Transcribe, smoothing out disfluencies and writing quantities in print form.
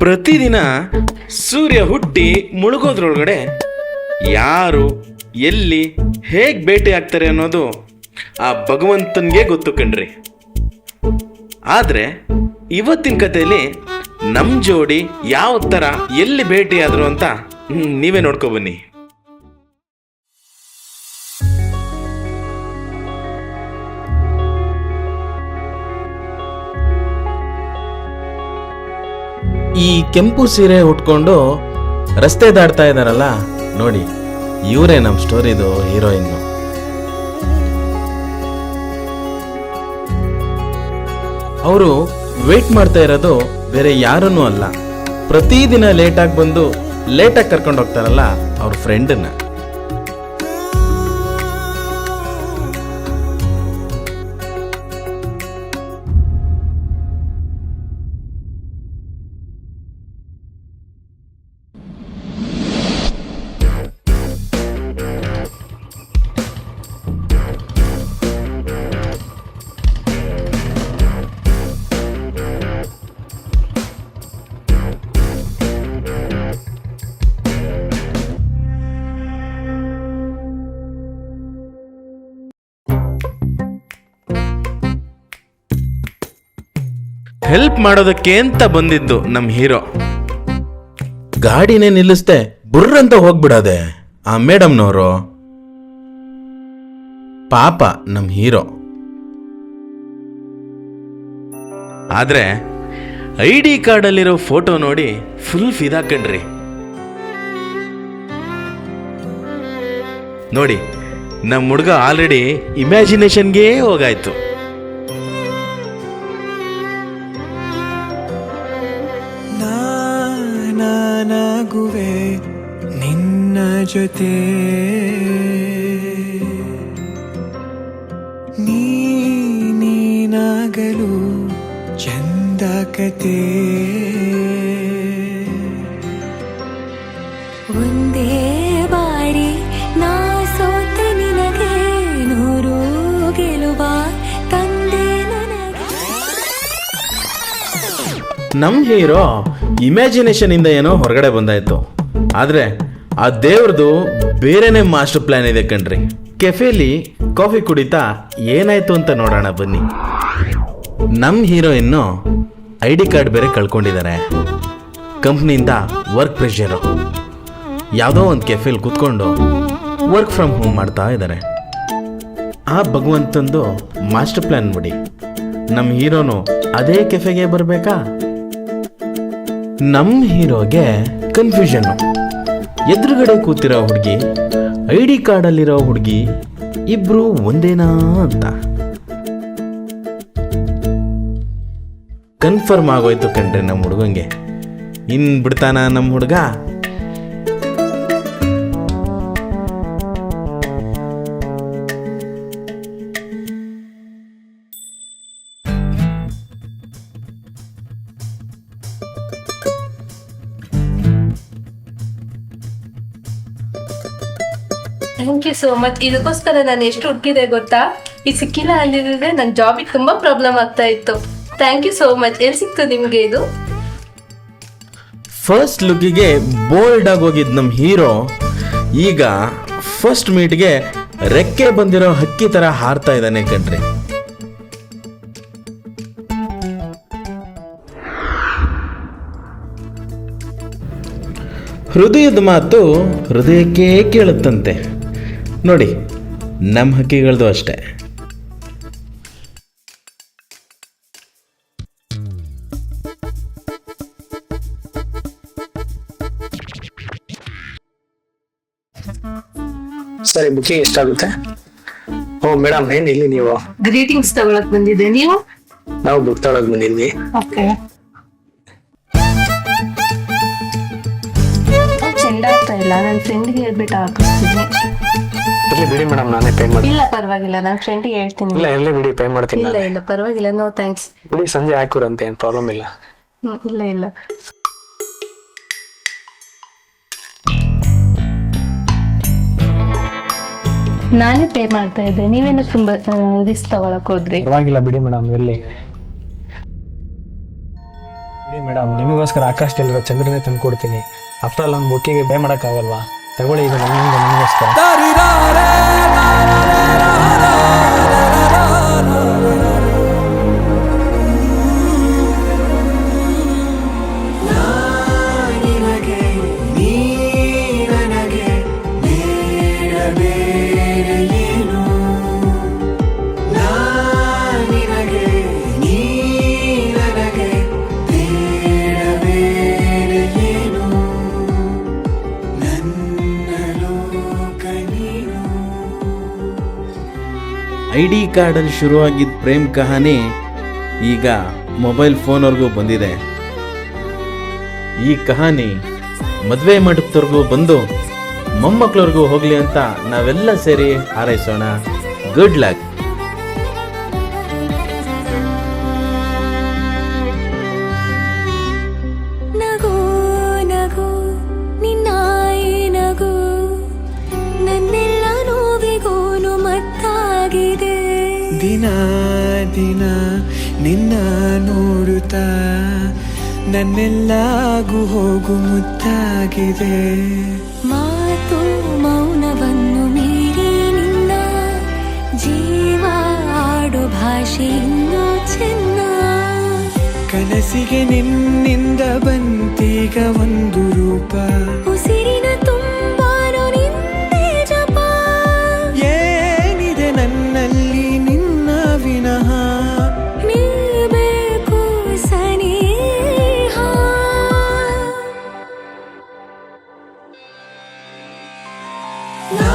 ಪ್ರತಿದಿನ ಸೂರ್ಯ ಹುಟ್ಟಿ ಮುಳುಗೋದ್ರೊಳಗಡೆ ಯಾರು ಎಲ್ಲಿ ಹೇಗೆ ಭೇಟಿ ಆಗ್ತಾರೆ ಅನ್ನೋದು ಆ ಭಗವಂತನಿಗೆ ಗೊತ್ತು ಕಣ್ರಿ. ಆದರೆ ಇವತ್ತಿನ ಕಥೆಯಲ್ಲಿ ನಮ್ಮ ಜೋಡಿ ಯಾವ ಥರ ಎಲ್ಲಿ ಭೇಟಿ ಆದರು ಅಂತ ನೀವೇ ನೋಡ್ಕೊ ಬನ್ನಿ. ಈ ಕೆಂಪು ಸೀರೆ ಉಟ್ಕೊಂಡು ರಸ್ತೆ ದಾಟ್ತಾ ಇದ್ದಾರಲ್ಲ ನೋಡಿ, ಇವರೇ ನಮ್ಮ ಸ್ಟೋರಿದು ಹೀರೋಯಿನ್ನು. ಅವರು ವೇಟ್ ಮಾಡ್ತಾ ಇರೋದು ಬೇರೆ ಯಾರನ್ನೂ ಅಲ್ಲ, ಪ್ರತಿದಿನ ಲೇಟಾಗಿ ಬಂದು ಲೇಟಾಗಿ ಕರ್ಕೊಂಡು ಹೋಗ್ತಾರಲ್ಲ ಅವ್ರ ಫ್ರೆಂಡನ್ನ. ಹೆಲ್ಪ್ ಮಾಡೋದಕ್ಕೆ ಅಂತ ಬಂದಿದ್ದು ನಮ್ಮ ಹೀರೋ. ಗಾಡಿನೇ ನಿಲ್ಲಿಸ್ದೆ ಬುರ್ರಂತ ಹೋಗ್ಬಿಡೋದೆ ಆ ಮೇಡಮ್ನವರು. ಪಾಪ ನಮ್ಮ ಹೀರೋ. ಆದ್ರೆ ID ಕಾರ್ಡಲ್ಲಿರೋ ಫೋಟೋ ನೋಡಿ ಫುಲ್ ಫಿದಾಕಂಡ್ರಿ. ನೋಡಿ, ನಮ್ಮ ಹುಡುಗ ಆಲ್ರೆಡಿ ಇಮ್ಯಾಜಿನೇಷನ್ಗೆ ಹೋಗಾಯ್ತು. ನಾನಾಗುವೆ ನಿನ್ನ ಜೊತೆ, ನೀನಾಗಲು ಚಂದ ಕತೆ. ಒಂದೇ ಬಾರಿ ನಾ ಸೋತ ನಿನಗೆ ನೂರು ಗೆಲುವ ತಂದೆ ನನಗೆ. ನಮ್ಮ ಹೀರೋ ಇಮ್ಯಾಜಿನೇಷನ್ ಇಂದ ಏನೋ ಹೊರಗಡೆ ಬಂದಾಯ್ತು. ಆದ್ರೆ ಆ ದೇವ್ರದು ಬೇರೆನೆ ಮಾಸ್ಟರ್ ಪ್ಲಾನ್ ಇದೆ ಕಣ್ರಿ. ಕೆಫೆಲಿ ಕಾಫಿ ಕುಡಿತಾ ಏನಾಯ್ತು ಅಂತ ನೋಡೋಣ ಬನ್ನಿ. ನಮ್ಮ ಹೀರೋಯಿನ್ನು ID ಕಾರ್ಡ್ ಬೇರೆ ಕಳ್ಕೊಂಡಿದ್ದಾರೆ. ಕಂಪ್ನಿಯಿಂದ ವರ್ಕ್ ಪ್ರೆಷರು. ಯಾವುದೋ ಒಂದು ಕೆಫೆಲಿ ಕೂತ್ಕೊಂಡು ವರ್ಕ್ ಫ್ರಮ್ ಹೋಮ್ ಮಾಡ್ತಾ ಇದ್ದಾರೆ. ಆ ಭಗವಂತಂದು ಮಾಸ್ಟರ್ ಪ್ಲಾನ್ ನೋಡಿ, ನಮ್ಮ ಹೀರೋನು ಅದೇ ಕೆಫೆಗೆ ಬರಬೇಕಾ? ನಮ್ಮ ಹೀರೋಗೆ ಕನ್ಫ್ಯೂಷನ್ನು. ಎದುರುಗಡೆ ಕೂತಿರೋ ಹುಡುಗಿ, ID ಕಾರ್ಡಲ್ಲಿರೋ ಹುಡುಗಿ ಇಬ್ರು ಒಂದೇನಾ ಅಂತ ಕನ್ಫರ್ಮ್ ಆಗೋಯ್ತು ಕಣ್ರಿ ನಮ್ಮ ಹುಡುಗಂಗೆ. ಇನ್ ಬಿಡ್ತಾನ ನಮ್ಮ ಹುಡುಗ? Thank you so much. ಇದಕ್ಕೋಸ್ಕರ ನಾನು ಎಷ್ಟು ಹುಡುಕಿದೆ ಗೊತ್ತಾ? ಇದು ಸಿಕ್ಕಿಲ್ಲ ಅಂದಿದ್ರೆ ನನ್ನ ಜಾಬಿಗೆ ತುಂಬಾ ಪ್ರಾಬ್ಲಮ್ ಆಗ್ತಾ ಇತ್ತು. Thank you so much. ಎಲ್ಲಿ ಸಿಕ್ತು ನಿಮ್ಗೆ ಇದು? ಫಸ್ಟ್ ಲುಕ್ಕಿಗೆ ಬೋಲ್ಡ್ ಆಗಿ ಹೋಗಿದ್ ನಮ್ಮ ಹೀರೋ ಈಗ ಫಸ್ಟ್ ಮೀಟ್ಗೆ ರೆಕ್ಕೆ ಬಂದಿರೋ ಹಕ್ಕಿ ತರ ಹಾರ್ತಾ ಇದ್ದಾನೆ ಕಣ್ರಿ. ಹೃದಯದ ಮಾತು ಹೃದಯಕ್ಕೆ ಕೇಳುತ್ತಂತೆ. ನೋಡಿ, ನಮ್ಮ ಹಕ್ಕಿಗಳದು ಅಷ್ಟೇ. ಸರಿ, ಬುಕಿಂಗ್ ಎಷ್ಟಾಗುತ್ತೆ? ಓ ಮೇಡಮ್, ಏನ್ ಇಲ್ಲಿ ನೀವು? ಗ್ರೀಟಿಂಗ್ಸ್ ತಗೊಳಕ್ ಬಂದಿದ್ದೆ. ನೀವು? ನಾವು ಬುಕ್ ತಗೊಳಕ್ ಬಂದಿದ್ವಿ. ಓಕೆ. ಚೆಂದ ಆಗ್ತಾ ಇಲ್ಲ. ನನ್ನ ಫ್ರೆಂಡ್ಗೆ ಹೇಳ್ಬಿಟ್ಟು ಹಾಕಿಸ್ತೀನಿ. ಇರ್ಲಿ ಬಿಡಿ ಮೇಡಮ್, ನಾನೇ ಪೇ ಮಾಡ್ತೀನಿ. ಇಲ್ಲ ಪರವಾಗಿಲ್ಲ, ನನ್ನ ಫ್ರೆಂಡ್ಗೆ ಹೇಳ್ತೀನಿ. ಇಲ್ಲ ಇರ್ಲಿ ಬಿಡಿ, ಪೇ ಮಾಡ್ತೀನಿ. ಇಲ್ಲ ಇಲ್ಲ ಪರವಾಗಿಲ್ಲ, ನೋ ಥ್ಯಾಂಕ್ಸ್. ಬಿಡಿ, ಸಂಜೆ ಹಾಕುರಂತೆ, ಏನ್ ಪ್ರಾಬ್ಲಮ್ ಇಲ್ಲ. ಇಲ್ಲ ಇಲ್ಲ. ನಾನೇ ಪೇ ಮಾಡ್ತಾ ಇದ್ದೆ, ನೀವೇನು ತುಂಬಾ ರಿಸ್ಕ್ ತಗೊಳಕ್ ಹೋದ್ರಿ. ಪರವಾಗಿಲ್ಲ ಬಿಡಿ ಮೇಡಮ್, ಇರ್ಲಿ ಬಿಡಿ ಮೇಡಮ್ ನಿಮಗೋಸ್ಕರ ಆಕಾಶದಲ್ಲಿರೋ ಚಂದ್ರನೇ ತಂದು ಕೊಡ್ತೀನಿ. ಆಫ್ಟರ್ ಆಲ್ ಒಂದು ಬುಕ್ಕಿಗೆ ಪೇ ಮಾಡೋಕ್ಕಾಗಲ್ವಾ? ತಗೊಳ್ಳಿ, ಇದು ನಮ್ಮಿಂದ ನಿಮಗೋಸ್ಕರ. ನಿನಗೆ ನೀ ನನಗೆ ಬೇಡ ಬೇರೆ ಏನು ನಿನಗೆ ನೀ ನನಗೆ ಬೇಡ ಬೇರೆ ಏನು ನನ್ನ ಲೋಕ ನೀನು. ID ಕಾರ್ಡಲ್ಲಿ ಶುರುವಾಗಿದ್ದ ಪ್ರೇಮ್ ಕಹಾನಿ ಈಗ ಮೊಬೈಲ್ ಫೋನ್ವರೆಗೂ ಬಂದಿದೆ. ಈ ಕಹಾನಿ ಮದುವೆ ಮಂಟಪದವರೆಗೂ ಬಂದು ಮೊಮ್ಮಕ್ಕಳವರೆಗೂ ಹೋಗಲಿ ಅಂತ ನಾವೆಲ್ಲ ಸೇರಿ ಹಾರೈಸೋಣ. Good luck. ನಗು ನಗು ನಿನ್ನಾಯಿ ನಗು ನನ್ನೆಲ್ಲ ನೋವಿಗೋನು ಮತ್ತಾಗಿದೆ. ದಿನ ದಿನ ನಿನ್ನ ನೋಡುತ್ತಾ ನನ್ನೆಲ್ಲಾಗು ಹೋಗು ಮುತ್ತಾಗಿದೆ. ಮಾತು ಮೌನವನ್ನು ಮೀರಿ ನಿನ್ನ ಜೀವ ಆಡೋ ಭಾಷೆ ಇನ್ನೂ ಚೆನ್ನ. ಕನಸಿಗೆ ನಿನ್ನಿಂದ ಬಂತೀಗ ಒಂದು ರೂಪ, ಉಸಿರಿನ ತುಂಬಾನು ನಿಂದೆ ಜಪ. ಏನಿದೆ ನನ್ನಲ್ಲಿ ನಿನ್ನ ವಿನಃ, ನೀ ಬೇಕು ಸನಿಹ. ನಾ